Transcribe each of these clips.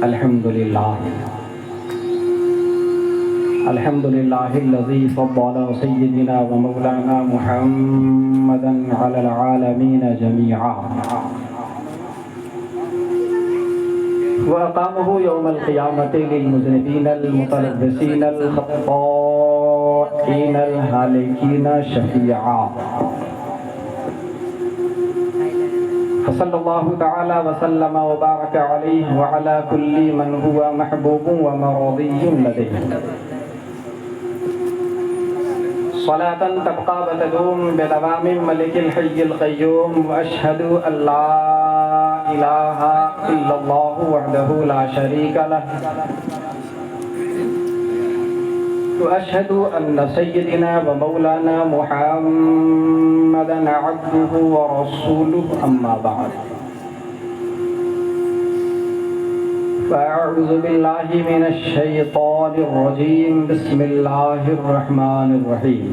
الحمدللہ الذی فضل سیدنا و مولانا محمدا علی العالمین جميعا وأقامه يوم القيامة للمذنبين المتلبسين الخطائين الهالكين شفيعا فصلى الله تعالى وسلم وبارك عليه وعلى كل من هو محبوب ومرضي لديه صلاة تبقى وتدوم بدوام ملك الحي القيوم وأشهد أن لا إله إلا الله وحده لا شريك له وأشهد أن سيدنا ومولانا محمدا عبده ورسوله أما بعد فأعوذ بالله من الشيطان الرجيم بسم الله الرحمن الرحيم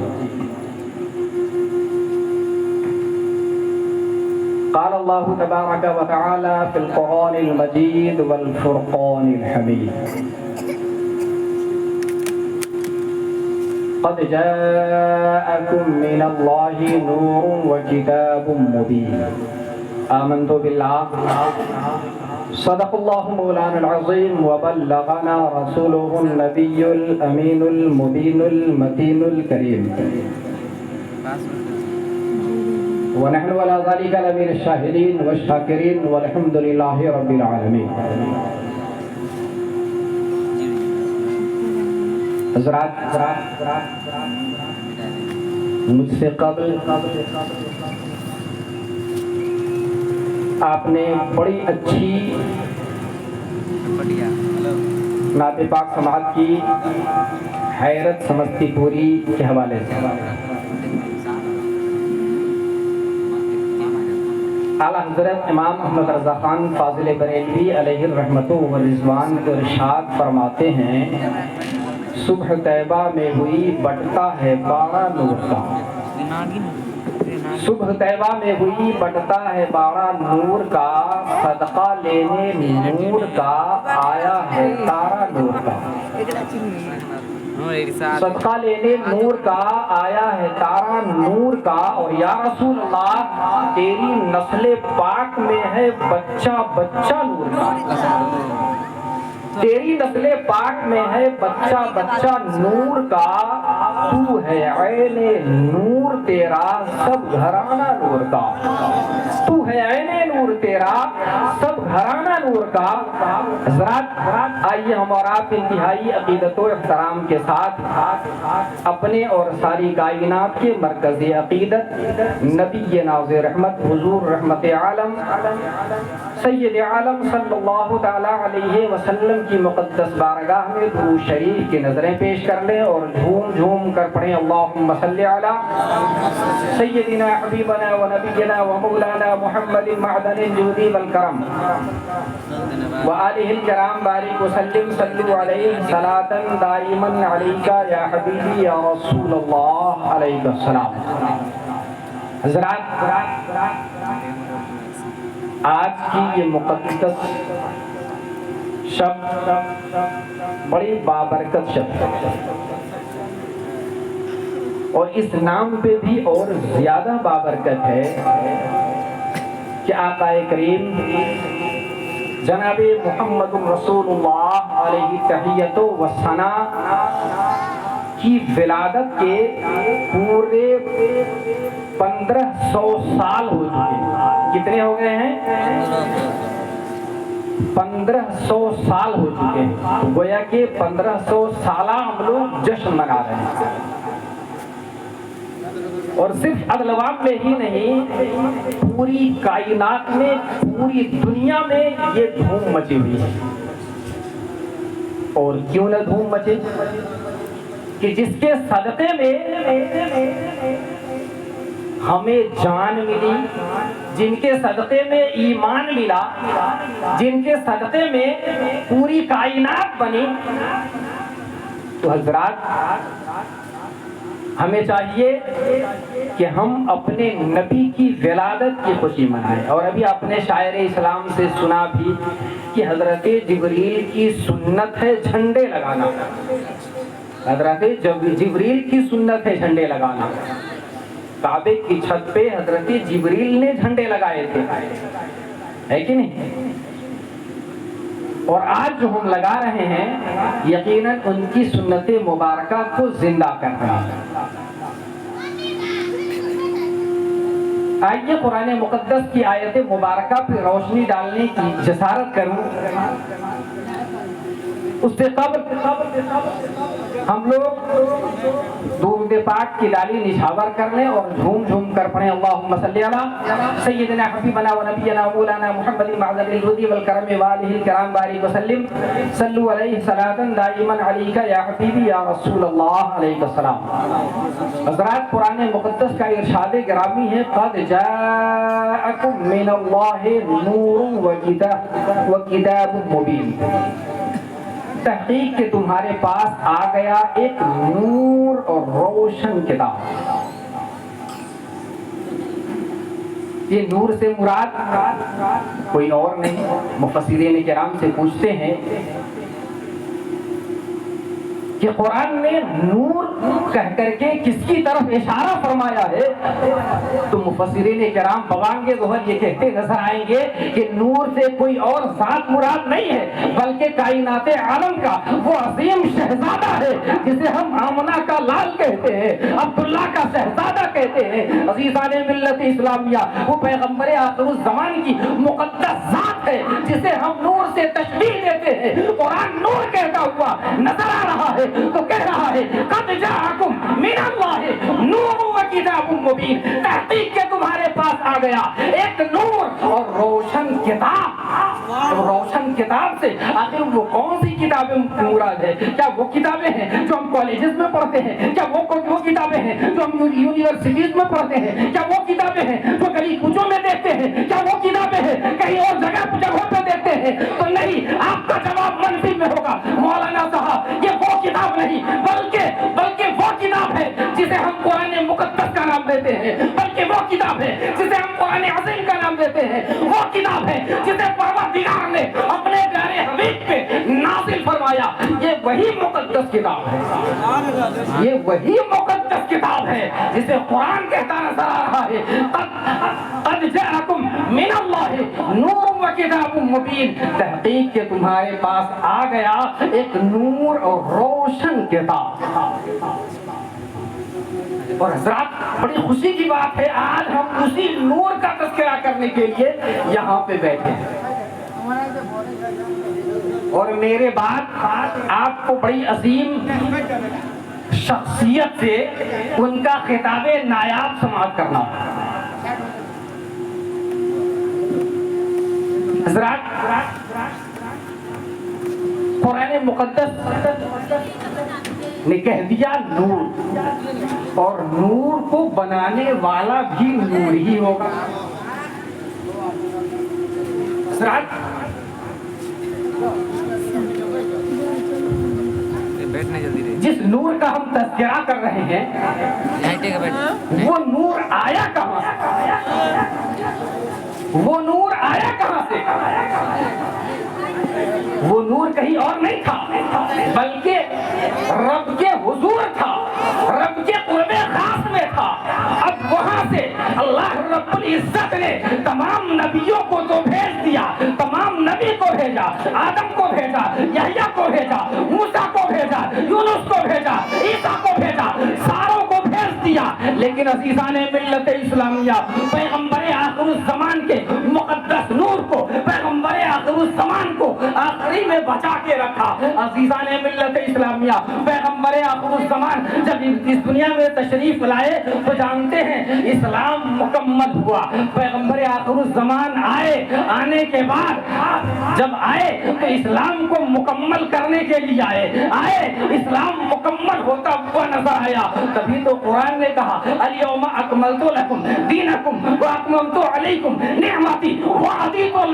قال الله تبارك وتعالى في القرآن المجيد والفرقان الحميد قد جاءكم من الله نور وكتاب مبين آمنت بالله صدق الله مولانا العظيم وبلغنا رسوله النبي الأمين المبين المتين الكريم ونحن على ذلك لمن الشاهدين والشاكرين والحمد لله رب العالمين. حضرات مجھ سے قبل آپ نے بڑی اچھی نعت پاک سماعت کی حیرت سمستی پوری کے حوالے سے. اعلیٰ حضرت امام احمد رضا خان فاضل بریلوی علیہ الرحمت والرضوان ارشاد فرماتے ہیں صبح طیبہ میں ہوئی بٹتا ہے باڑا نور کا. صبح طیبہ میں ہوئی بٹتا ہے باڑا نور کا صدقہ لینے نور کا آیا ہے تارا نور کا. صدقہ لینے نور کا آیا ہے تارا نور کا. اور یا رسول اللہ تیری نسل پاک میں ہے بچہ بچہ نور کا. تیری نسل پاک میں ہے بچہ بچہ نور کا. تو ہے عین نور تیرا سب گھرانہ نور کا. تو ہے عین نور تیرا سب گھرانہ نور کا. حضرات آئیے ہم اور آپ انتہائی عقیدت و احترام کے ساتھ اپنے اور ساری کائنات کے مرکزی عقیدت نبی ناز رحمت حضور رحمت عالم سید عالم صلی اللہ تعالی علیہ وسلم کی مقدس بارگاہ میں درود شریف کی نظریں پیش کر لیں اور جھوم جھوم کر پڑھیں اللہم صلی علی سیدنا حبیبنا و نبینا و مولانا محمد معدن الجود والکرم وآلہ الکرام بارک وسلم صلو علیہ صلاة دائما علیکہ یا حبیبی یا رسول اللہ علیہ السلام. حضرات آج کی یہ مقدس شب بڑی بابرکت شب ہے اور اس نام پہ بھی اور زیادہ بابرکت ہے کہ آقا کریم جناب محمد رسول اللہ علیہ تحیت و ثنا کی ولادت کے پورے 1500 سال ہو چکے ہیں. کتنے ہو گئے ہیں؟ 1500 سال ہو چکے ہیں. گویا کہ 1500 سالہ ہم لوگ جشن منا رہے ہیں. اور صرف عدلوات میں ہی نہیں پوری کائنات میں پوری دنیا میں یہ دھوم مچی ہوئی ہے. اور کیوں نہ دھوم مچے کہ جس کے صدقے میں ہمیں جان ملی, جن کے صدقے میں ایمان ملا, جن کے صدقے میں پوری کائنات بنی. تو حضرات ہمیں چاہیے کہ ہم اپنے نبی کی ولادت کی خوشی منائیں. اور ابھی آپ نے شاعر اسلام سے سنا بھی کہ حضرت جبریل کی سنت ہے جھنڈے لگانا. حضرت جبریل کی سنت ہے جھنڈے لگانا. کعبے کی چھت پہ حضرت جبریل نے جھنڈے لگائے تھے, ہے کہ نہیں؟ اور آج جو ہم لگا رہے ہیں یقیناً ان کی سنت مبارکہ کو زندہ کر رہے ہیں. آئیے قرآن مقدس کی آیت مبارکہ پہ روشنی ڈالنے کی جسارت کروں. اس سے قبل ہم لوگ درود پاک کی ڈالی نشاور کر لیں اور جھوم جھوم کر پڑھیں اللہم صلی علی سیدنا حبیبنا و نبینا مولانا محمد معظم الجود والکرم والہ الکرام بارک وسلم صلو علیہ صلاۃ دائما علیک یا حبیبی یا رسول اللہ علیہ السلام. حضرات قرآن مقدس کا ارشاد گرامی ہے قد جاءکم من اللہ نور و کتاب مبین. تحقیق کہ تمہارے پاس آ گیا ایک نور اور روشن کتاب. یہ نور سے مراد کوئی اور نہیں. مفسرین کرام سے پوچھتے ہیں کہ قرآن نے نور کہہ کر کے کس کی طرف اشارہ فرمایا ہے, تو مفسرین کرام بوانگے ظہر یہ کہتے نظر آئیں گے کہ نور سے کوئی اور ذات مراد نہیں ہے بلکہ کائنات عالم کا وہ عظیم شہزادہ ہے جسے ہم آمنہ کا لال کہتے ہیں, عبداللہ کا شہزادہ کہتے ہیں. عزیزان ملت اسلامیہ, وہ پیغمبر آخر الزمان کی مقدس ذات ہے جسے ہم نور سے تشبیہ دیتے ہیں. قرآن نور کہتا ہوا نظر آ رہا ہے تو کہہ رہا ہے قد جاءکم من اللہ نور و کتاب مبین. تحقیق کہ تمہارے پاس آ گیا ایک نور اور روشن کتاب. روشن کتاب سے آخر وہ کون سی کتابیں مراد ہے؟ کیا وہ کتابیں ہیں جو ہم کالجز میں پڑھتے ہیں؟ کیا وہ کتابیں ہیں جو ہم یونیورسٹیز میں پڑھتے ہیں؟ کیا وہ کتابیں ہیں جو گلی کوچوں میں دیکھتے ہیں؟ کیا وہ کتابیں ہیں کہیں اور جگہوں پہ دیکھتے ہیں؟ تو نہیں, آپ کا جواب منفی میں ہوگا مولانا صاحب. یہ وہ کتاب نہیں بلکہ وہ کتاب ہے جسے ہم قرآن مقدس کا نام دیتے ہیں. بلکہ وہ کتاب ہے جسے ہم قرآن عظیم کا نام دیتے ہیں. وہ کتاب ہے جسے پروردگار نے اپنے پیارے حبیب پہ نازل فرمایا. یہ وہی مقدس کتاب ہے, یہ وہی مقدس کتاب ہے جسے قرآن کہتا نظر آ رہا ہے قد جاءکم من اللہ نور و کتاب مبین. تحقیق کہ تمہارے پاس آ گیا ایک نور اور روشن کتاب. اور حضرات بڑی خوشی کی بات ہے آج ہم اسی نور کا تذکرہ کرنے کے لیے یہاں پہ بیٹھے ہیں. اور میرے بعد آپ کو بڑی عظیم شخصیت سے ان کا خطاب نایاب سماعت کرنا. حضرات قرآن مقدس نے کہہ دیا نور, اور نور کو بنانے والا بھی نور ہی ہوگا. حضرات جس نور کا ہم تذکرہ کر رہے ہیں وہ نور آیا کہاں سے؟ وہ نور آیا کہاں سے؟ وہ نور کہیں اور نہیں تھا بلکہ رب کے حضور تھا, رب کے قرب خاص میں تھا. اب وہاں سے اللہ رب العزت نے تمام نبیوں کو تو بھیج دیا, تمام نبی کو بھیجا, آدم کو بھیجا, یحییٰ کو بھیجا, موسیٰ کو بھیجا, یونس کو بھیجا, عیسیٰ کو بھیجا, ساروں کو بھیج دیا. لیکن عزیزان ملت اسلامیہ, پیغمبر آخر الزمان کے مقدس نور کو, پیغمبر آخر الزمان کو آخری میں بچا کے رکھا. عزیزان ملت اسلامیہ, پیغمبر آخر الزمان جب اس دنیا میں تشریف لائے تو جانتے ہیں اسلام مکمل ہوا. پیغمبر آخر الزمان آئے, آنے کے بعد جب آئے تو اسلام کو مکمل کرنے کے لیے آئے, اسلام مکمل ہوتا ہوا نظر آیا. تبھی تو قرآن نے کہا الیوم اکملت لکم دینکم واتممت علیکم نعمتی ورضیت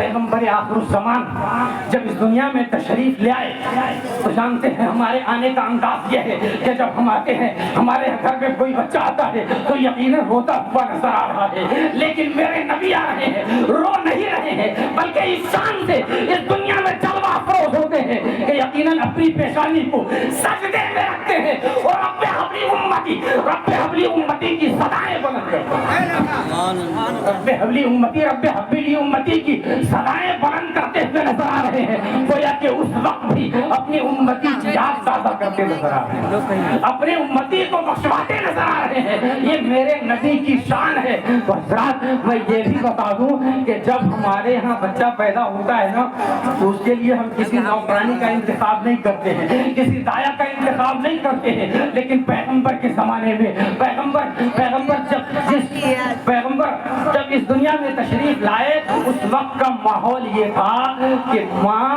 پیغمبر آخر الزمان جب اس دنیا میں تشریف لے آئے تو جانتے ہیں ہمارے آنے کا انداز یہ ہے کہ جب ہم آتے ہیں ہمارے گھر میں کوئی بچہ آتا ہے تو یقیناً روتا ہوا نظر آ رہا ہے، لیکن میرے نبی آ رہے ہیں رو نہیں رہے ہیں بلکہ اس شان سے اس دنیا میں جلوہ افروز ہوتے ہیں کہ یقیناً اپنی پیشانی کو سجدے میں رکھتے ہیں اور رب حبلی امتی کی صدائیں بلند کرتے ہیں، رب حبلی امتی کی صدائیں بلند کرتے ہوئے نظر آ رہے ہیں، گویا کہ اس وقت بھی اپنی امتی کی یاد تازہ کرتے نظر آ رہے ہیں، اپنے امتی کو بخشواتے نظر آ رہے ہیں، یہ میرے نبی کی شان ہے۔ تو حضرات میں یہ بھی بتا دوں کہ جب ہمارے ہاں بچہ پیدا ہوتا ہے نا تو اس کے لیے ہم کسی نوکرانی کا انتخاب نہیں کرتے ہیں، کسی دایا کا انتخاب نہیں کرتے ہیں، لیکن پیغمبر کے زمانے میں پیغمبر جب اس دنیا میں تشریف لائے اس وقت کا ماحول یہ تھا کہ ماں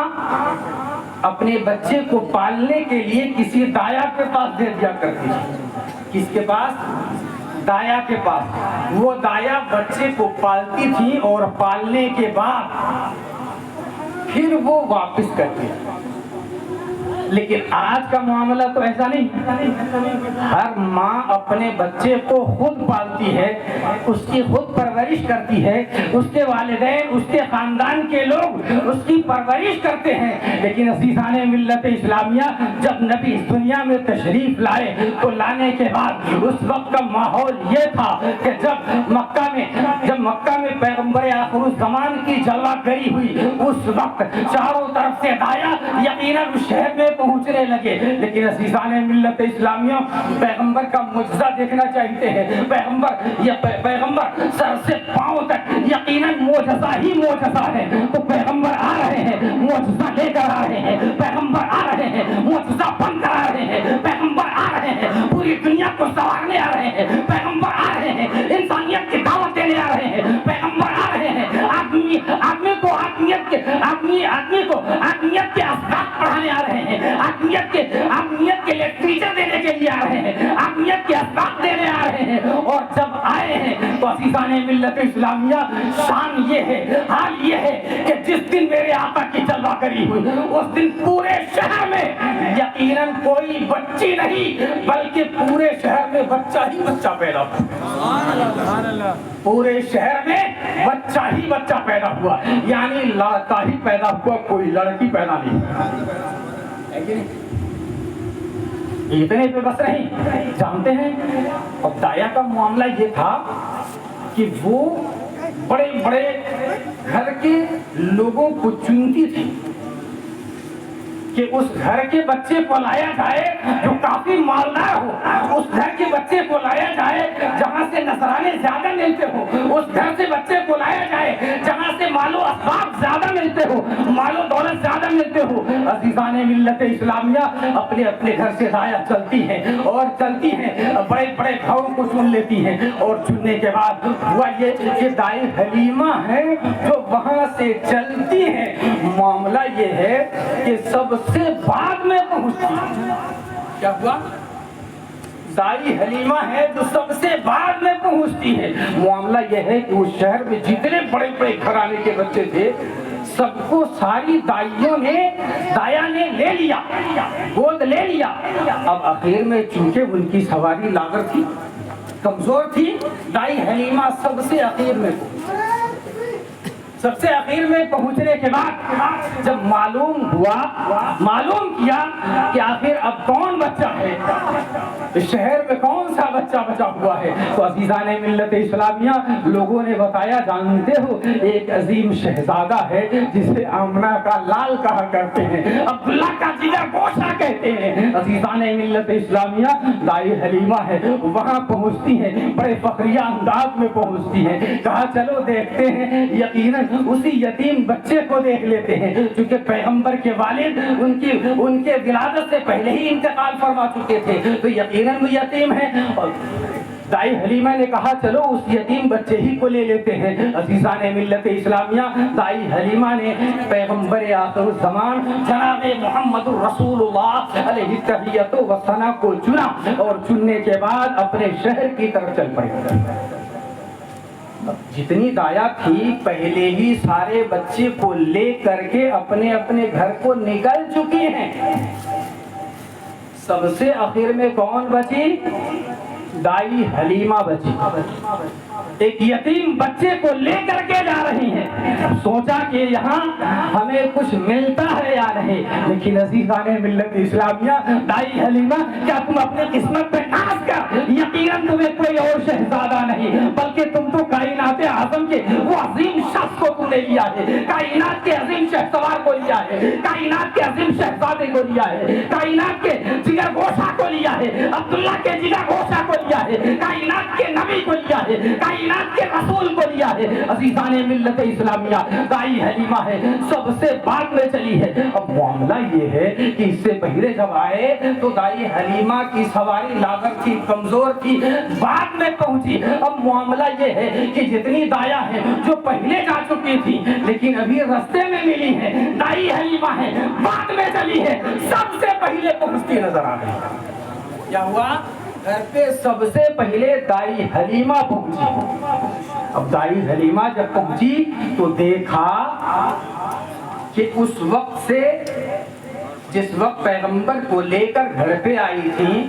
اپنے بچے کو پالنے کے لیے کسی دایا کے پاس دے دیا کرتی تھی۔ کس کے پاس؟ دایا کے پاس۔ وہ دایا بچے کو پالتی تھی اور پالنے کے بعد پھر وہ واپس کرتی۔ لیکن آج کا معاملہ تو ایسا نہیں، ہر ماں اپنے بچے کو خود پالتی ہے، اس کی خود پرورش کرتی ہے، اس کے والدین اس کے خاندان کے لوگ اس کی پرورش کرتے ہیں۔ لیکن عزیزان ملت اسلامیہ جب نبی اس دنیا میں تشریف لائے تو لانے کے بعد اس وقت کا ماحول یہ تھا کہ جب مکہ میں پیغمبر آخر الزمان کی جلوہ گری ہوئی اس وقت چاروں طرف سے دایا یقیناً اس شہر میں پہنچنے لگے۔ لیکن عزیزان ملت اسلامیہ پیغمبر کا معجزہ دیکھنا چاہتے ہیں۔ پیغمبر سر سے پاؤں تک یقیناً معجزہ ہی معجزہ ہے۔ تو پیغمبر آ رہے ہیں معجزہ لے کر آ رہے ہیں، پیغمبر آ رہے ہیں معجزہ بن کر آ رہے ہیں، پیغمبر آ رہے ہیں پوری دنیا کو سنوارنے آ رہے ہیں، پیغمبر آ رہے ہیں انسانیت کی دعوت دینے آ رہے ہیں، پیغمبر آ رہے ہیں آدمی کو آدمیت کے اسباق پڑھانے آ رہے ہیں، آدمیت کے لٹریچر دینے کے لیے آ رہے ہیں، آدمیت کے اسباق دینے آ رہے ہیں۔ اور جب آئے ہیں تو عزیزان ملت اسلامیہ شان یہ ہے، حال یہ ہے کہ جس دن میرے آقا کی جلوہ گری ہوئی اس دن پورے شہر میں یقیناً کوئی بچی نہیں بلکہ پورے شہر میں بچہ ہی بچہ پیدا ہوا، پورے شہر میں بچہ ہی بچہ پیدا ہوا، یعنی لڑکا ہی پیدا ہوا، کوئی لڑکی پیدا نہیں۔ اتنے پہ بس نہیں، جانتے ہیں اب دایا کا معاملہ یہ تھا کہ وہ بڑے بڑے گھر کے لوگوں کو چنتی تھی کہ اس گھر کے بچے کو لایا جائے جو کافی مالدار ہو، اس گھر کے بچے کو لایا جائے جہاں سے نذرانے زیادہ ملتے ہو، اس گھر سے بچے کو لایا جائے جہاں سے مال و اسباب زیادہ ملتے ہو، مال و دولت زیادہ ملتے ہو۔ عزیزان ملت اسلامیہ اپنے اپنے گھر سے دایا چلتی ہیں اور چلتی ہیں، بڑے بڑے گھروں کو چن لیتی ہیں، اور چننے کے بعد ہوا یہ کہ دائی حلیمہ ہے جو وہاں سے چلتی ہیں۔ معاملہ یہ ہے کہ سب سے بعد میں پہنچتی ہے۔ کیا ہوا؟ دائی حلیمہ ہے جو سب سے بعد میں پہنچتی ہے۔ معاملہ یہ ہے کہ اس شہر میں جتنے بڑے بڑے گھرانے کے بچے تھے سب کو ساری دایا نے لے لیا، گود لے لیا۔ اب آخر میں چونکہ ان کی سواری لاغر تھی، کمزور تھی، دائی حلیمہ سب سے آخر میں پہنچنے کے بعد جب معلوم کیا کہ آخر اب کون بچہ ہے، شہر میں کون سا بچہ بچا ہوا ہے، تو عزیزان ملت اسلامیہ لوگوں نے بتایا، جانتے ہو ایک عظیم شہزادہ ہے جسے آمنہ کا لال کہا کرتے ہیں، عبداللہ کا جگر گوشہ کہتے ہیں۔ عزیزان ملت اسلامیہ دائی حلیمہ ہے، وہاں پہنچتی ہیں، بڑے فخریہ انداز میں پہنچتی ہیں، کہا چلو دیکھتے ہیں، یقیناً اسی یتیم بچے کو دیکھ لیتے ہیں، چونکہ پیغمبر کے والد ان کے ولادت سے پہلے ہی انتقال فرما چکے تھے، تو یقیناً وہ یتیم ہے۔ دائی حلیمہ نے کہا چلو اس یتیم بچے ہی کو لے لیتے ہیں۔ عزیزان ملت اسلامیہ دائی حلیمہ نے پیغمبر آخر الزمان جناب محمد رسول اللہ علیہ التحیۃ و ثنا کو چنا، اور چننے کے بعد اپنے شہر کی طرف چل پڑے۔ جتنی دایا تھی پہلے ہی سارے بچے کو لے کر کے اپنے اپنے گھر کو نکل چکی ہیں. سب سے آخر میں کون بچی؟ دائی حلیمہ بچی. ایک یتیم بچے کو لے کر کے جا رہی ہیں. سوچا کہ یہاں ہمیں کچھ ملتا ہے یا نہیں, لیکن عزیزان ملت اسلامیہ, دائی حلیمہ کیا تم اپنی قسمت پہ ناز کر, یقیناً تمہیں کوئی اور شہزادہ نہیں بلکہ تم تو کائنات اعظم کے وہ عظیم شخص کو تم نے لیا ہے, کائنات کے عظیم شہسوار کو لیا ہے, کائنات کے عظیم شہزادے کو لیا ہے, کائنات کے جگر گوشہ کو لیا ہے, عبداللہ کے جگر گوشہ کو لیا ہے, کائنات کے نبی کو لیا ہے, کائنات کے رسول کو لیا ہے. عزیزان ملت اسلامیہ, دائی حلیمہ ہے, سب سے بعد میں چلی ہے. اب معاملہ یہ ہے کہ اس سے پہلے جب آئے تو دائی حلیمہ کی سواری لاغر تھی, کمزور تھی, بعد میں پہنچی. اب معاملہ یہ ہے کہ جتنی دایا ہے جو پہلے جا چکی تھی لیکن ابھی رستے میں ملی ہے, دائی حلیمہ ہے, بعد میں چلی ہے, سب سے پہلے پہنچتی نظر آ گئی. کیا ہوا؟ گھر پہ سب سے پہلے دائی حلیمہ پہنچی. اب دائی حلیمہ جب پہنچی تو دیکھا کہ اس وقت سے جس وقت پیغمبر کو لے کر گھر پہ آئی تھی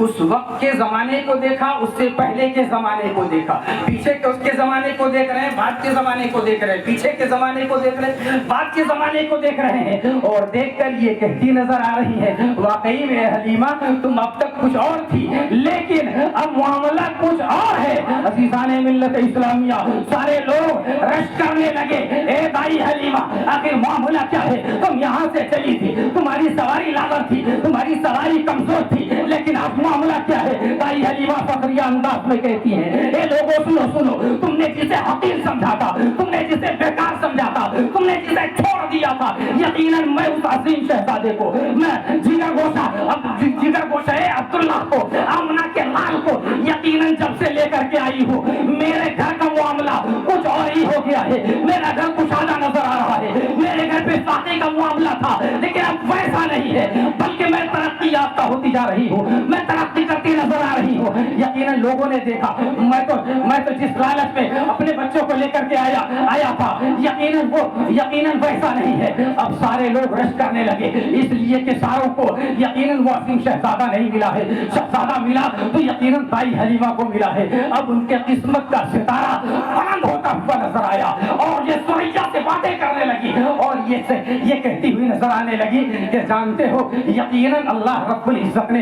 اس وقت کے زمانے کو دیکھا, اس سے پہلے کے زمانے کو دیکھا, پیچھے کے اس کے زمانے کو دیکھ رہے ہیں, بعد کے زمانے کو دیکھ رہے ہیں, پیچھے کے زمانے کو دیکھ رہے ہیں, بعد کے زمانے کو دیکھ رہے ہیں, اور دیکھ کر یہ کہتی نظر آ رہی ہے واقعی میں حلیمہ تم اب تک کچھ اور تھی لیکن اب معاملہ کچھ اور ہے. عزیزان ملت اسلامیہ, سارے لوگ رش کرنے لگے, اے دائی حلیمہ آخر معاملہ کیا ہے؟ تم یہاں سے چلی تھی, تمہاری سواری لاغر تھی, تمہاری سواری کمزور تھی, لیکن اب معاملہ کیا ہے؟ دائی حلیمہ فخریہ انداز میں کہتی ہیں, اے لوگوں سنو سنو, تم نے جسے حقیر سمجھا تھا, تم نے جسے بیکار سمجھا تھا, تم نے جسے چھوڑ دیا تھا, یقیناً میں اس عظیم شہزادے کو, میں جگر گوشہ عبداللہ کو, آمنہ کے لال کو یقیناً جب سے لے کر کے آئی ہوں میرے گھر کا معاملہ کچھ اور ہی ہو گیا ہے. میرا گھر کشادہ نظر آ رہا ہے, میرے گھر پہ فاقے کا معاملہ تھا لیکن اب ویسا نہیں ہے, بلکہ میں ترقی یافتہ ہوتی جا رہی ہوں, میں ترقی کرتی نظر آ رہی ہوں. یقیناً لوگوں نے دیکھا میں تو جس لالچ میں اپنے بچوں کو لے کر کے آیا تھا یقیناً ویسا نہیں ہے. اب سارے لوگ رش کرنے لگے, اس لیے کہ ساروں کو یقیناً وہ عظیم شہزادہ نہیں ملا ہے, شہزادہ ملا تو یقیناً دائی حلیمہ کو ملا ہے. اب ان کے قسمت کا ستارہ بلند ہوتا ہوا نظر آیا اور یہ سوریا سے باتیں کرنے لگی اور یہ کہتی ہوئی نظر آنے لگی کہ جانتے ہو یقیناً اللہ رب العزت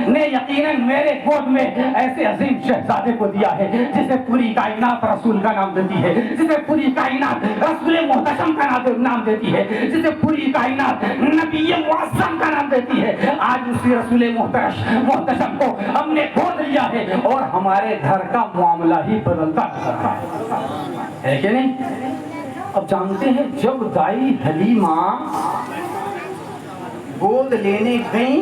نے یقیناً میرے گود میں ایسے عظیم شہزادے کو دیا ہے جسے پوری کائنات رسول کا نام دیتی ہے, جسے پوری کائنات رسول محتشم کا نام دیتی ہے, جسے پوری کائنات نبی معظم کا نام دیتی ہے. آج اسی رسول محتشم کو ہم نے گود لیا ہے اور ہمارے گھر کا معاملہ ہی بدلتا ہے کہ نہیں. اب جانتے ہیں جب دائی حلیمہ گود لینے گئیں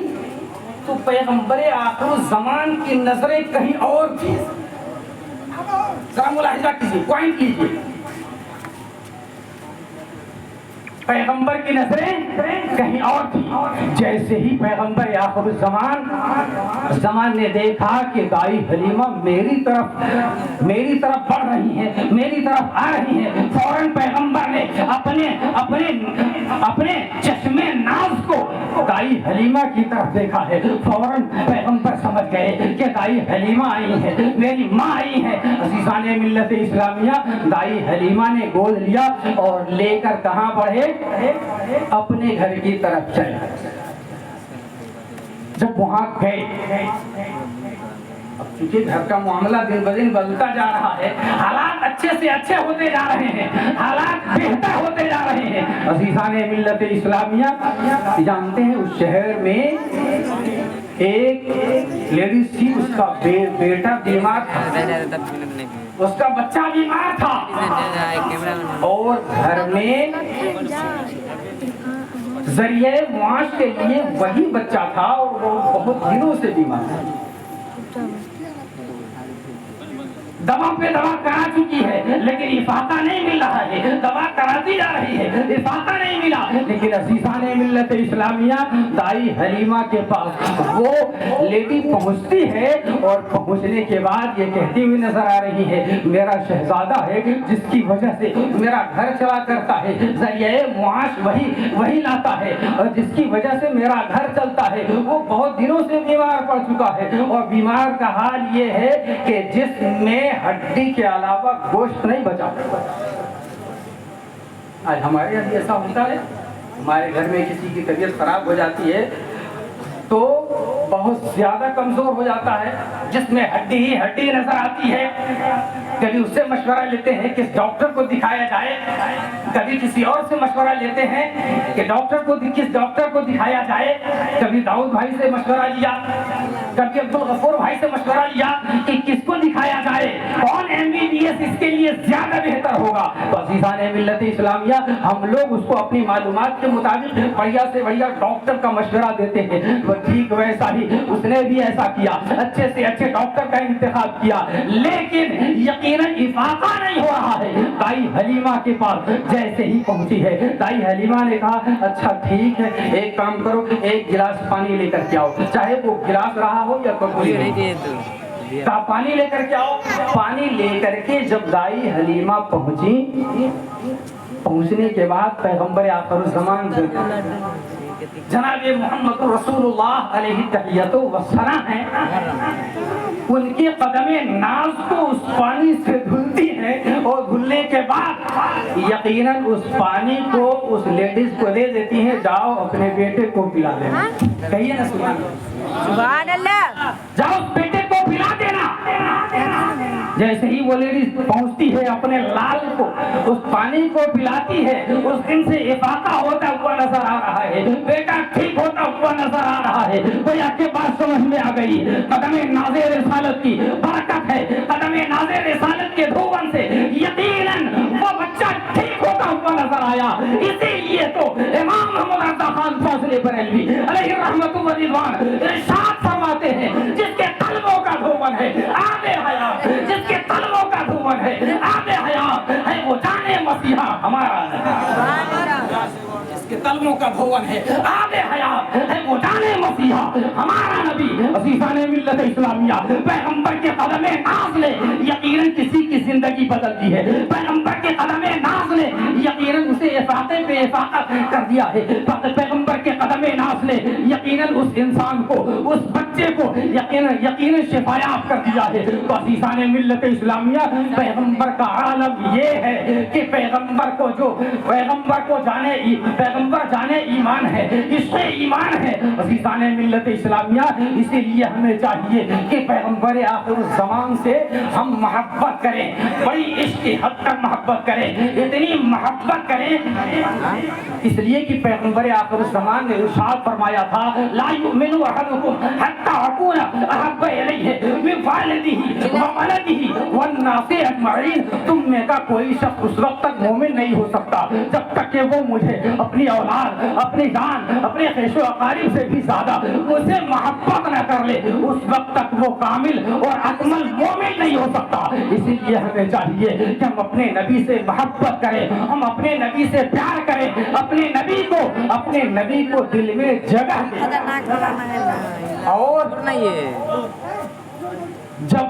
تو پیغمبر آخر الزمان کی نظریں کہیں اور تھی. ذرا ملاحظہ کیجیے, پوائنٹ لیجیے. پیغمبر کی نظریں کہیں اور تھی. جیسے ہی پیغمبر آخر الزمان نے دیکھا کہ دائی حلیمہ میری طرف بڑھ رہی ہیں, میری طرف آ رہی ہیں, فوراً پیغمبر نے اپنے چشمے ناز کو دائی حلیمہ کی طرف دیکھا ہے. فوراً پیغمبر سمجھ گئے کہ دائی حلیمہ آئی ہے, میری ماں آئی ہے. عزیزان ملت اسلامیہ, دائی حلیمہ نے گود لیا اور لے کر کہاں بڑھے؟ اپنے گھر کی طرف چلے. جب وہاں گئے, اب چونکہ گھر کا معاملہ دن بدن بدلتا جا رہا ہے, حالات اچھے سے اچھے ہوتے جا رہے ہیں, حالات بہتر ہوتے جا رہے ہیں. عزیزان ملت اسلامیہ, جانتے ہیں اس شہر میں ایک لیڈیز تھی, اس کا بیٹا بیمار تھا, اس کا بچہ بیمار تھا اور گھر میں ذریعہ معاش کے لیے وہی بچہ تھا اور وہ بہت دنوں سے بیمار تھا. دوا پہ دوا کرا چکی ہے لیکن افاقہ نہیں مل رہا ہے، دوا کراتی جا رہی ہے، افاقہ نہیں ملا، لیکن عزیزان ملت اسلامیہ دائی حلیمہ کے پاس وہ لیڈی پہنچتی ہے اور پہنچنے کے بعد یہ کہتی ہوئی نظر آ رہی ہے میرا شہزادہ ہے جس کی وجہ سے میرا گھر چلا کرتا ہے، ذریعہ معاش وہی لاتا ہے، اور جس کی وجہ سے میرا گھر چلتا ہے، وہ بہت دنوں سے بیمار پڑ چکا ہے، اور بیمار کا حال یہ ہے کہ جسم میں ہڈی کے علاوہ گوشت نہیں بچا۔ آج ہمارے یہاں ایسا ہوتا ہے، ہمارے گھر میں کسی کی طبیعت خراب ہو جاتی ہے تو بہت زیادہ کمزور ہو جاتا ہے، جس میں ہڈی ہی ہڈی نظر آتی ہے، کبھی اس سے مشورہ لیتے ہیں کہ ڈاکٹر کو دکھایا جائے، کبھی کسی اور سے مشورہ لیتے ہیں کہ کس ڈاکٹر کو دکھایا جائے، کبھی داؤد بھائی سے مشورہ لیا، کبھی عبدالغفور بھائی سے مشورہ لیا کہ کس کو دکھایا جائے، کون MBBS اس کے لیے زیادہ بہتر ہوگا۔ تو عزیزان ملت اسلامیہ ہم لوگ اس کو اپنی معلومات کے مطابق بڑھیا سے بڑھیا ڈاکٹر کا مشورہ دیتے ہیں، وہ ٹھیک ویسا ہی اس نے بھی ایسا کیا، اچھے سے اچھے ڈاکٹر کا انتخاب کیا، لیکن یقیناً افاقہ نہیں ہو رہا ہے۔ دائی حلیمہ کے پاس جیسے ہی پہنچی ہے، دائی حلیمہ نے کہا اچھا ٹھیک ہے، ایک کام کرو، ایک گلاس پانی لے کر کے آؤ، چاہے وہ گلاس رہا ہو یا کٹوری ہو، پانی لے کر کے آؤ۔ پانی لے کر کے جب دائی حلیمہ پہنچنے کے بعد پیغمبر آخر الزمان جناب محمد رسول اللہ علیہ تحیۃ و ثنا ہے، ان کے قدم ناز کو اس پانی سے دھلتی ہے، اور دھلنے کے بعد یقیناً اس پانی کو اس لیڈیز کو دے دیتی ہیں، جاؤ اپنے بیٹے کو پلا دینا۔ کہیے نا سبحان اللہ، جاؤ اس بیٹے کو پلا دینا۔ جیسے ہی وہ لیڈیز پہنچتی ہے اپنے لال کو اس پانی کو پلاتی ہے، اس دن سے افاقہ ہوتا ہوا نظر آ رہا ہے، بیٹا ٹھیک ہوتا ہوا نظر آ رہا ہے۔ کوئی آپ کے بات سمجھ میں آ گئی، قدم ناظر رسالت کی برکت ہے، قدم ناظر رسالت کے دھون سے یقیناً وہ بچہ ٹھیک ہوتا ہوا نظر آیا۔ اسی لیے تو امام محمد رضا خان فاضل بریلوی علیہ رحمت و رضوان ارشاد فرماتے ہیں جس کے قلبوں کا دھون ہے آب حیات، جس کے قلبوں کا دھون ہے آب حیات ہے، وہ جانے مسیحا ہمارا کے قلبوں کا دھون ہے آب حیات ہے، وہ جانے مسیحا ہمارا نبی۔ عزیزان ملت اسلامیہ پیغمبر کے قدم ناز نے یقیناً کسی کی زندگی بدل دی ہے، پیغمبر کے قدم ناز نے یقیناً اسے افاقے پہ افاقت کر دیا ہے، پیغمبر کے قدم ناز نے یقیناً اس انسان کو، اس بچے کو یقیناً شفایاب کر دیا ہے۔ تو عزیزان ملت اسلامیہ پیغمبر کا عالم یہ ہے کہ پیغمبر کو جانے ایمان ہے، عشق ایمان ہے۔ عزیزان ملت اسلامیہ اسی لیے ہمیں چاہیے کہ پیغمبر آخر الزمان سے ہم محبت کریں، بڑی عشق کی حد تک محبت کریں، اتنی محبت کریں اس لیے کہ پیغمبر آخر الزمان نے ارشاد فرمایا تھا لا یؤمن احدکم حتی اکون احب الیہ من والدہ وولدہ والناس اجمعین۔ تم میں کا کوئی شخص اس وقت تک مومن نہیں ہو سکتا جب تک کہ وہ مجھے اپنی اولاد، اپنی جان، اپنے خیش و اقارب سے بھی زیادہ مجھ سے محبت نہ کر لے، اس وقت تک وہ کامل اور اکمل مومن نہیں ہو سکتا۔ اسی لیے ہمیں چاہیے کہ ہم اپنے نبی سے محبت کریں، ہم اپنے نبی سے پیار کریں، اپنے نبی کو دل میں جگہ دیں، اور جب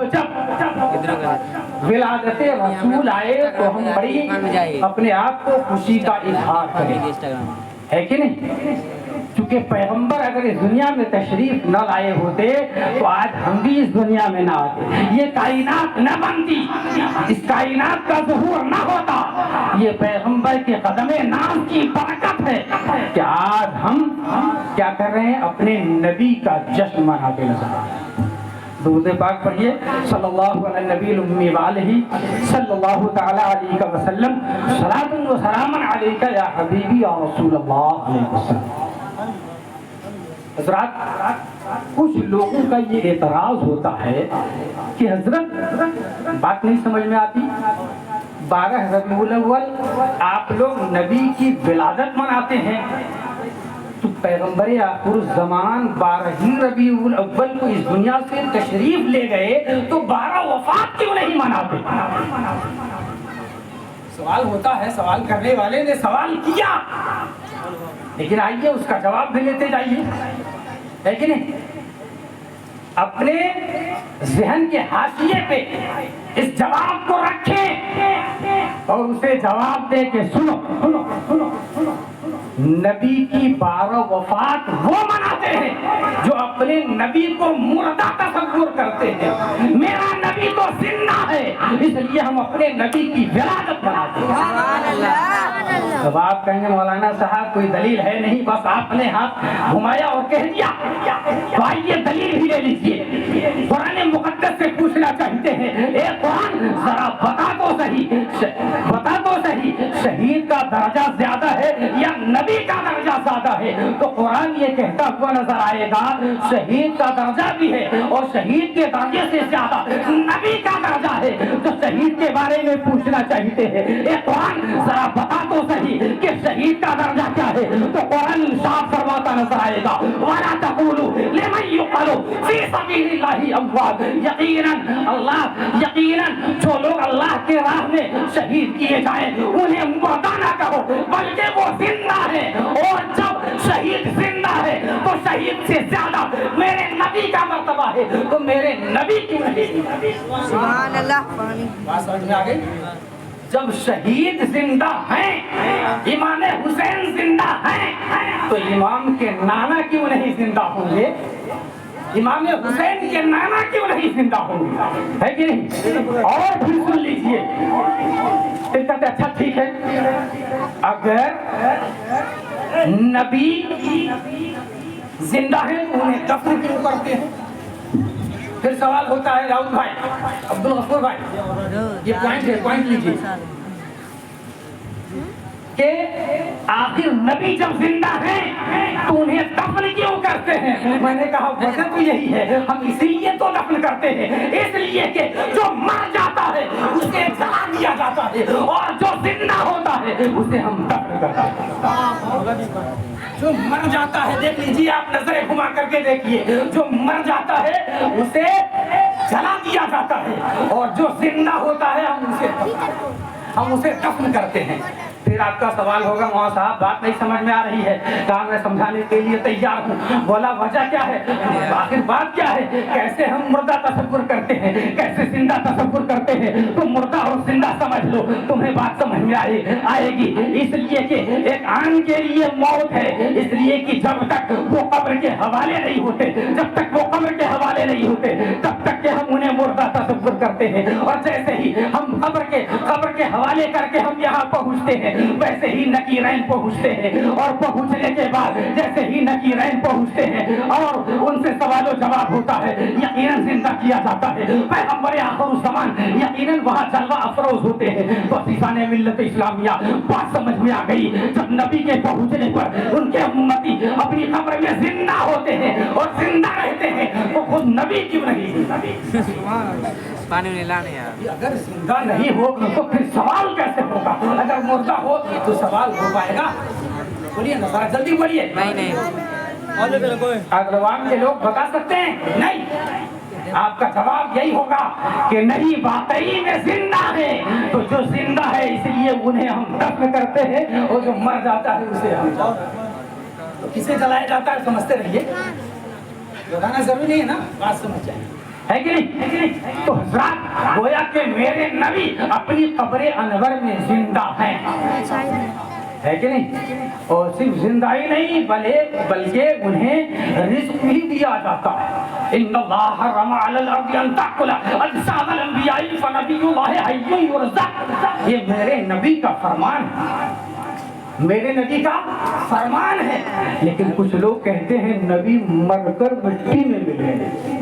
ولادت رسول آئے تو ہم بڑی اپنے آپ کو خوشی کا اظہار کریں، ہے کہ نہیں؟ چونکہ پیغمبر اگر اس دنیا میں تشریف نہ لائے ہوتے تو آج ہم بھی اس دنیا میں نہ آتے، یہ کائنات نہ بنتی، اس کائنات کا ظہور نہ ہوتا۔ یہ پیغمبر کے قدم ناز کی برکت ہے کہ آج ہم کیا کر رہے ہیں، اپنے نبی کا جشن مناتے نظر آ رہے ہیں۔ درود پاک پڑھیے صلی اللہ علی النبی الامی وآلہ صلی اللہ تعالی علیہ وسلم، صلاۃ و سلام علیک یا حبیبی یا رسول اللہ علیہ وسلم۔ حضرات کچھ لوگوں کا یہ اعتراض ہوتا ہے کہ حضرت بات نہیں سمجھ میں آتی، 12 ربیع الاول آپ لوگ نبی کی ولادت مناتے ہیں، تو پیغمبر آخر الزمان 12 ربیع الاول کو اس دنیا سے تشریف لے گئے تو 12 وفات کیوں نہیں مناتے؟ سوال ہوتا ہے، سوال کرنے والے نے سوال کیا، لیکن آئیے اس کا جواب بھی لیتے جائیے، ہے کہ نہیں؟ اپنے ذہن کے حاشیے پہ اس جواب کو رکھیں اور اسے جواب دے کے سنو سنو سنو سنو۔ نبی کی 12 وفات وہ مناتے ہیں جو اپنے نبی کو مردہ تصور کرتے ہیں۔ میرا نبی تو زندہ ہے، اس لیے ہم اپنے نبی کی ولادت مناتے ہیں۔ اب آپ کہیں گے مولانا صاحب کوئی دلیل ہے نہیں، بس آپ نے ہاتھ گھمایا اور کہہ دیا، تو آئیے دلیل بھی لے لیجیے۔ قرآن مقدس سے پوچھنا چاہتے ہیں، اے قرآن ذرا بتا تو صحیح شہید کا درجہ زیادہ ہے یا نبی کا درجہ زیادہ ہے؟ تو قرآن یہ کہتا ہوا نظر آئے گا شہید کا درجہ بھی ہے اور شہید کے درجے سے زیادہ نبی کا درجہ ہے۔ تو شہید کے بارے میں پوچھنا چاہتے ہیں، اے قرآن ذرا بتا تو صحیح کہ شہید کا درجہ کیا ہے؟ تو قرآن صاف فرماتا نظر آئے گا، وَلَا تَقُولُوا لِمَن يُقْتَلُ فِي سَبِيلِ اللَّهِ أَمْوَاتٌ یقیناً جو لوگ اللہ کے راہ میں شہید کیے جائیں انہیں مردہ نہ کہو بلکہ وہ زندہ ہے، اور جب شہید زندہ ہے تو شہید سے زیادہ میرے نبی کا مرتبہ ہے، تو میرے نبی کی سبحان اللہ۔ بات سمجھ میں آ گئی؟ جب شہید زندہ ہیں، امام حسین زندہ ہیں، تو امام کے نانا کیوں نہیں زندہ ہوں گے؟ امام حسین کے نانا کیوں نہیں زندہ ہوں گے؟ ہے کہ نہیں؟ اور پھر سن لیجئے، پھر کہتے اچھا ٹھیک ہے، اگر نبی زندہ ہے تو انہیں دفن کیوں کرتے ہیں؟ پھر سوال ہوتا ہے راؤد بھائی، عبدالغفور بھائی، یہ پوائنٹ لیجئے کہ آخر نبی جب زندہ ہیں تو انہیں دفن کیوں کرتے ہیں؟ میں نے کہا وجہ تو یہی ہے، ہم اسی لیے تو دفن کرتے ہیں، اس لیے کہ جو مر جاتا ہے اسے جلا دیا جاتا ہے اور جو زندہ ہوتا ہے اسے ہم دفن کرتے ہیں۔ جو مر جاتا ہے، دیکھ لیجیے آپ نظریں گھما کر کے دیکھیے، جو مر جاتا ہے اسے جلا دیا جاتا ہے اور جو زندہ ہوتا ہے ہم اسے دفن کرتے ہیں۔ پھر آپ کا سوال ہوگا مولانا صاحب بات نہیں سمجھ میں آ رہی ہے، کہا میں سمجھانے کے لیے تیار ہوں۔ بولا وجہ کیا ہے، آخر بات کیا ہے؟ کیسے ہم مردہ تصور کرتے ہیں، کیسے زندہ تصور کرتے ہیں؟ تم مردہ اور زندہ سمجھ لو، تمہیں بات سمجھ میں آئے گی۔ اس لیے کہ ایک آن کے لیے موت ہے، اس لیے کہ جب تک وہ قبر کے حوالے نہیں ہوتے، جب تک وہ قبر کے حوالے نہیں ہوتے تب تک کہ ہم انہیں مردہ تصور کرتے ہیں، اور جیسے ہی ہم قبر کے حوالے کر کے ہم یہاں پہنچتے ہیں ویسے ہی نکیرین پہنچتے ہیں، اور پہنچنے کے بعد جیسے ہی نکیرین پہنچتے ہیں اور ان سے سوال و جواب ہوتا ہے، یقیناً زندہ کیا جاتا ہے۔ پیغمبر آخر الزمان یقیناً وہاں جلوہ افروز ہوتے ہیں۔ تو عزیزان ملت اسلامیہ بات سمجھ میں آ گئی، جب نبی کے پہنچنے پر ان کے امتی اپنی قبر میں زندہ ہوتے ہیں اور زندہ رہتے ہیں تو خود نبی کیوں نہیں؟ پانی نہیں لانے یار، اگر زندہ نہیں ہو تو پھر سوال کیسے ہوگا؟ اگر مردہ ہو تو سوال ہو پائے گا؟ بولیے نا ذرا جلدی بولیے۔ نہیں اگروان کے لوگ بتا سکتے ہیں؟ نہیں۔ آپ کا جواب یہی ہوگا کہ نہیں، واقعی میں زندہ ہے، تو جو زندہ ہے اس لیے انہیں ہم دفن کرتے ہیں اور جو مر جاتا ہے اسے ہم تو کسے جلایا جاتا ہے سمجھتے رہیے، بتانا ضروری نہیں ہے نا، بات سمجھ جائیں، ہے کہ نہیں؟ تو حضرات گویا کہ میرے نبی اپنی قبر انور میں زندہ ہیں، ہے کہ نہیں؟ اور صرف زندہ ہی نہیں بلکہ انہیں رزق بھی دیا جاتا ہے۔ ان اللہ حرم علی الارض ان تاکل اجساد الانبیاء فنبی اللہ حی یرزق، یہ میرے نبی کا فرمان ہے، میرے نبی کا فرمان ہے۔ لیکن کچھ لوگ کہتے ہیں نبی مر کر مٹی میں مل گئے۔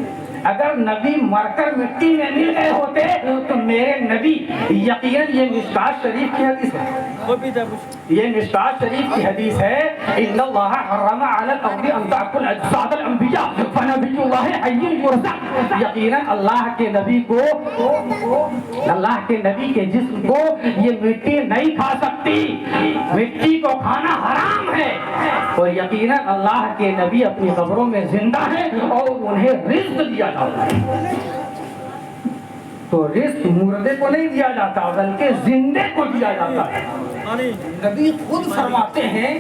اگر نبی مر کر مٹی میں مل گئے ہوتے تو میرے نبی، یقیناً یہ مشکات شریف کی حدیث ہے، یہ مشکات شریف کی حدیث ہے ان اللہ حرم علی الارض ان تاکل اجساد الانبیاء فنبی اللہ حی یرزق. یقیناً اللہ کے نبی کے جسم کو یہ مٹی نہیں کھا سکتی, مٹی کو کھانا حرام ہے. اور یقیناً اللہ کے نبی اپنی قبروں میں زندہ ہیں اور انہیں رزق دیا جاتا ہے. تو رزق مردے کو نہیں دیا جاتا بلکہ زندے کو دیا جاتا ہے. نبی خود فرماتے ہیں.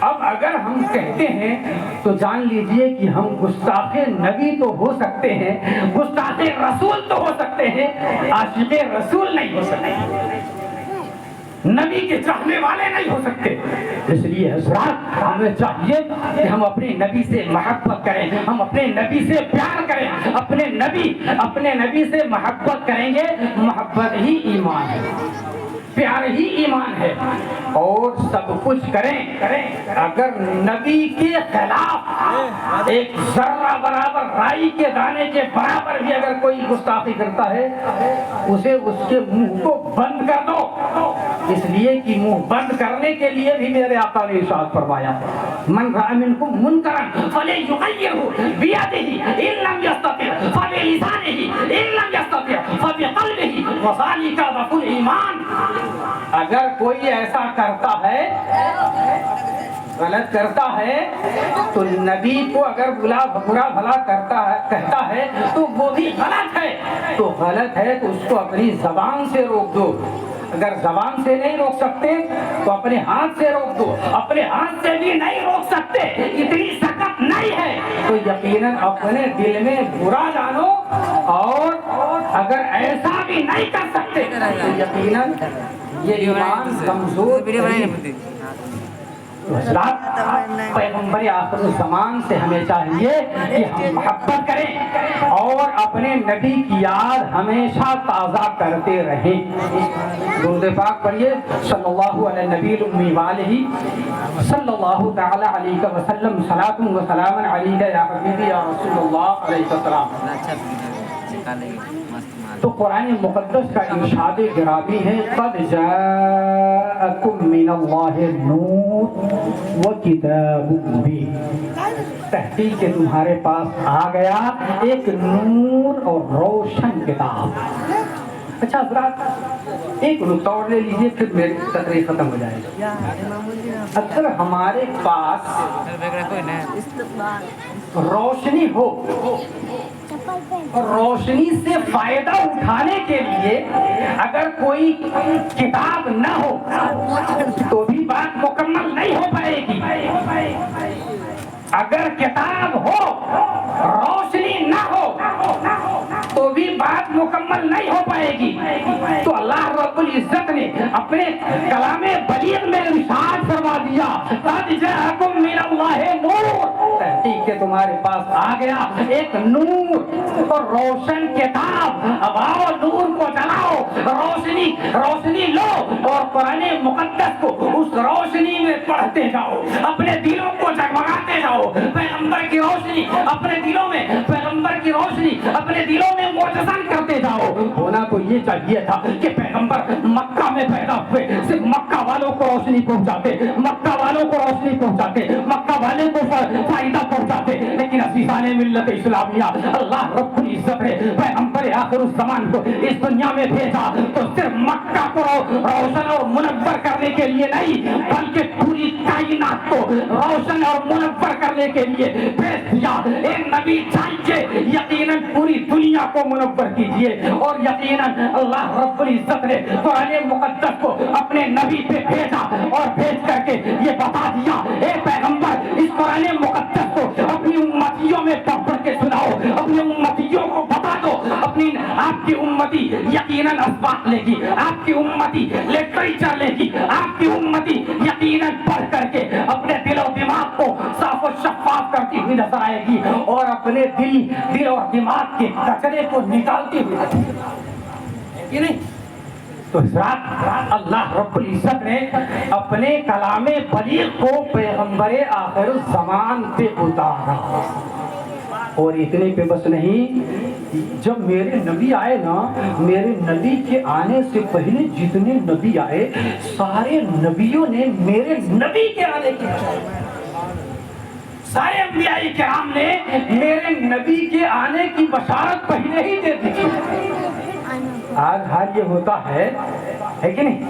اب اگر ہم کہتے ہیں تو جان لیجئے کہ ہم گستاخ نبی تو ہو سکتے ہیں, گستاخ رسول تو ہو سکتے ہیں, عاشق رسول نہیں ہو سکتے, نبی کے چاہنے والے نہیں ہو سکتے. اس لیے حضرات ہمیں چاہیے کہ ہم اپنے نبی سے محبت کریں, ہم اپنے نبی سے پیار کریں. اپنے نبی سے محبت کریں گے, محبت ہی ایمان ہے, پیار ہی ایمان ہے. اور سب کچھ کریں اگر نبی کے خلاف ایک ذرہ برابر رائی کے دانے کے برابر بھی اگر کوئی گستاخی کرتا ہے اسے اس کے منہ کو بند کر دو. اس لیے کہ منہ بند کرنے کے لیے بھی میرے آقا نے ارشاد فرمایا من رأى منكم منکرا فلیغیرہ بیدہ ان لم یستطع فبلسانہ ان لم یستطع فبقلبہ وذلک ضعف الایمان. اگر کوئی ایسا کرتا ہے, غلط کرتا ہے, تو نبی کو اگر برا بھلا کہتا ہے تو وہ بھی غلط ہے. تو غلط ہے تو اس کو اپنی زبان سے روک دو. اگر زبان سے نہیں روک سکتے تو اپنے ہاتھ سے روک دو. اپنے ہاتھ سے بھی نہیں روک سکتے, اتنی سخت نہیں ہے تو یقیناً اپنے دل میں برا جانو. اور اگر ایسا بھی نہیں کر سکتے تو یقیناً یہ ایمان کمزور ہے. پیغمبر آخر الزمان سے ہمیں چاہیے کہ ہم محبت کریں اور اپنے نبی کی یاد ہمیشہ تازہ کرتے رہیں. درود پاک پڑھیے صلی اللہ علیہ نبی الامی والہ صلی اللہ تعالی علیہ وسلم صلاۃ و سلام علیک یا حبیبی یا رسول اللہ علیہ السلام. تو قرآن مقدس کا ارشاد گرامی ہے قد جاءکم من اللہ نور و کتاب مبین. تحقیق کہ تمہارے پاس آ گیا ایک نور اور روشن کتاب. اچھا حضرات ایک نقطہ اور لے لیجیے پھر میری تقریر ختم ہو جائے گا. اگر ہمارے پاس روشنی ہو اور روشنی سے فائدہ اٹھانے کے لیے اگر کوئی کتاب نہ ہو تو بھی بات مکمل نہیں ہو پائے گی. اگر کتاب ہو روشنی نہ ہو تو بھی بات مکمل نہیں ہو پائے گی. تو اللہ رب العزت نے اپنے کلام بلیغ میں ارشاد فرما دیا قد جاءکم من اللہ نور. تحقیق کہ تمہارے پاس آ گیا ایک نور اور روشن کتاب. اب آؤ نور کو جلاؤ, روشنی لو اور قرآن مقدس کو اس روشنی میں پڑھتے جاؤ, اپنے دلوں کو جگمگاتے جاؤ. پیغمبر کی روشنی اپنے دلوں میں, پیغمبر کی روشنی اپنے دلوں میں معجزہ کرتے جاؤ. ہونا تو یہ چاہیے تھا کہ پیغمبر مکہ میں پیدا ہوئے, صرف مکہ والوں کو روشنی پہنچاتے, مکہ والوں کو روشنی پہنچاتے, مکہ والے کو فائدہ پہنچاتے. لیکن عزیزان ملت اسلامیہ اللہ رب العزت نے پیغمبر آخر الزمان کو اس دنیا میں بھیجا تو صرف مکہ کو روشن اور منور کرنے کے لیے نہیں بلکہ پوری کائنات کو روشن اور منور کرنے کے لیے بھیج دیا. ایک نبی چاہیے یقیناً پوری دنیا کو منور کیجیے. اور یقیناً اللہ رب العزت نے قرآن مقدس کو اپنے نبی پہ بھیجا اور بھیج کر کے یہ بتا دیا اے پیغمبر اس قرآن مقدس کو اپنی امتیوں میں پڑھ کے سناؤ, اپنی امتیوں کو بتا دو. آپ کی امتی یقیناً اسباق لے گی, آپ کی امتی لٹریچر لے گی, آپ کی امتی یقیناً پڑھ کر کے اپنے دل و دماغ کو صاف و شفاف کرتی ہوئی نظر آئے گی اور اپنے دل اور دماغ کے کچرے کو نکالتی ہوئی نظر آئے گی. نہیں تو حضرات اللہ رب العزت نے اپنے کلام بلیغ کو پیغمبر آخر الزمان پہ اتارا. اور اتنے پہ بس نہیں، جب میرے نبی آئے نا، میرے نبی کے آنے سے پہلے جتنے نبی آئے سارے نبیوں نے میرے نبی کے آنے کی سارے انبیاء کرام نے میرے نبی کے آنے کی بشارت پہلے ہی دے دی۔ آج حال یہ ہوتا ہے کہ نہیں،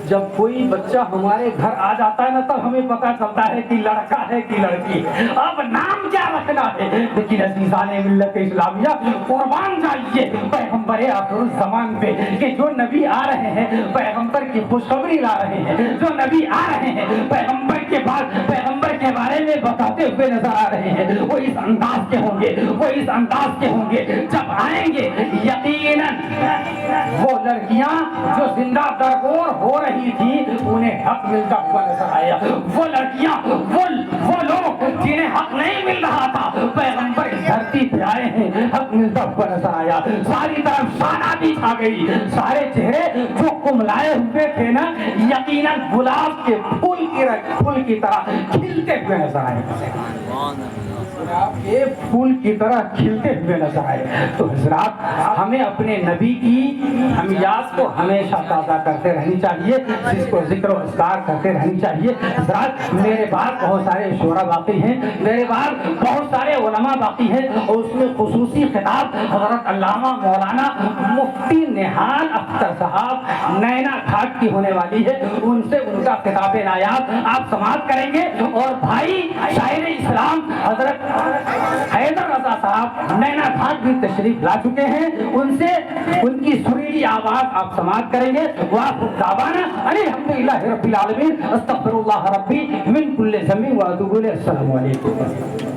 جب کوئی بچہ ہمارے گھر آ جاتا ہے نا تب ہمیں پتا چلتا ہے کہ لڑکا ہے کہ لڑکی، اب نام کیا رکھنا ہے۔ لیکن عزیزان ملت اسلامیہ قربان جائیے پیغمبر آخر الزمان پہ کہ جو نبی آ رہے ہیں پیغمبر کی خوشخبری لا رہے ہیں، جو نبی آ رہے ہیں پیغمبر کے بعد پیغمبر کے بارے میں بتاتے ہوئے نظر آ رہے ہیں، وہ اس انداز کے ہوں گے، وہ اس انداز کے ہوں گے۔ جب آئیں گے یقیناً وہ لڑکیاں جو زندہ درگور ہو رہی تھی انہیں حق ملتا ہوا نظر آیا، وہ لڑکیاں وہ لوگ جنہیں حق نہیں مل رہا تھا پیغمبر دھرتی پہ آئے ہیں، حق ملتا ہوا نظر آیا۔ ساری طرف شادابی چھا گئی، سارے چہرے جو کملائے ہوئے تھے نا یقیناً گلاب کے پھول کی طرح کھلتے ہوئے نظر آئے، ایک پھول کی طرح کھلتے ہوئے نظر آئے۔ تو حضرات ہمیں اپنے نبی کی ہمیات کو ہمیشہ تازہ کرتے رہنی چاہیے، جس کو ذکر و اذکار کرتے رہنی چاہیے۔ حضرات میرے بعد بہت سارے شعراء باقی ہیں، میرے بعد بہت سارے علماء باقی ہیں، اور اس میں خصوصی خطاب حضرت علامہ مولانا مفتی نہال اختر صاحب نینا گھاٹ کی ہونے والی ہے، ان سے ان کا خطاب نایاب آپ سماعت کریں گے۔ اور بھائی شاعر اسلام حضرت حیدر رضا صاحب نینا گھاٹ بھی تشریف لا چکے ہیں، ان سے ان کی سریلی آواز آپ سماعت کریں گے۔ وآخر دعوانا الحمدللہ رب العالمین، استغفر اللہ ربی من کل ذنب واتوب الیہ۔ السلام علیکم۔